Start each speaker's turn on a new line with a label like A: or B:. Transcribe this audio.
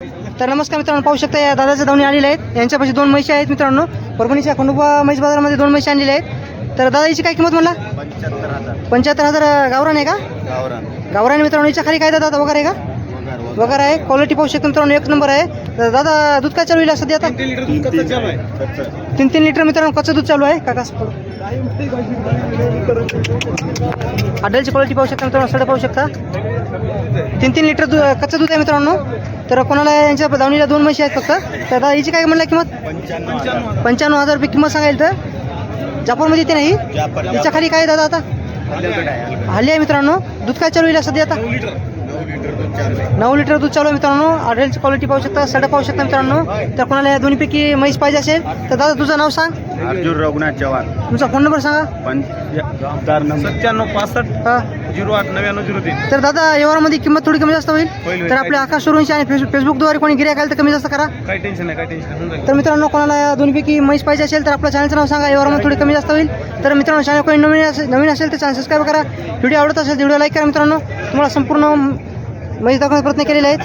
A: तर नमस्कार मित्रांनो, पाहू शकता या दादाच्या दावणी आलेले आहेत. यांच्यापाशी दोन म्हशी आहेत मित्रांनो. परभणीच्या खंडोबा म्हैस बाजारामध्ये दोन म्हशी आणलेल्या आहेत. तर दादा याची काय किंमत म्हणला? 75,000. गावरान आहे का? गावरान मित्रांनो. याच्या खाली काय दादा वगैरे आहे का? वगैरे आहे. क्वालिटी पाहू शकता मित्रांनो, एक नंबर आहे. तर दादा दूध काय चालू आहे सध्या आता? 3 लिटर मित्रांनो कच्चं दूध चालू आहे. काका आडलची क्वालिटी पाहू शकता मित्रांनो, सड पाहू शकता. 3 लिटर कच्चं दूध आहे मित्रांनो. तर कोणाला यांच्या दावणीला दोन म्हशी आहेत फक्त. तर दादा याची काय म्हणला किंमत? 95,000 रुपये किंमत सांगायला. तर जापूरमध्ये येते नाही. याच्या खाली काय दादा आता? हल्ली आहे मित्रांनो. दूध काय चालू आहे सध्या आता? 9 लिटर दूध चालू आहे मित्रांनो. आडलची क्वालिटी पाहू शकता, सड पाहू शकता मित्रांनो. तर कोणाला या दोन्हीपैकी म्हैस पाहिजे असेल तर दादा तुझं नाव सांग.
B: अर्जुन रघुनाथ चव्हाण.
A: तुमचा फोन नंबर सांगा.
B: 9765
A: तर दादा व्यवहारामध्ये किंमत थोडी कमी जास्त होईल. तर आपल्या आकाश शोरूमची आणि फेसबुकद्वारे कोणी गिऱ्हाईक आलं तर कमी जास्त करा.
B: काही टेन्शन नाही, काही टेन्शन.
A: तर मित्रांनो कोणाला या दोन्हीपैकी म्हैस पाहिजे असेल तर आपल्या चॅनलचं नाव सांगा. व्यवहारामध्ये थोडी कमी जास्त होईल. तर मित्रांनो चॅनल कोणी नवीन असेल तर चॅनल सबस्क्राईब करा. व्हिडिओ आवडत असेल व्हिडिओ लाईक करा मित्रांनो. तुम्हाला संपूर्ण म्हैस दाखवण्याचा प्रयत्न केलेला आहे.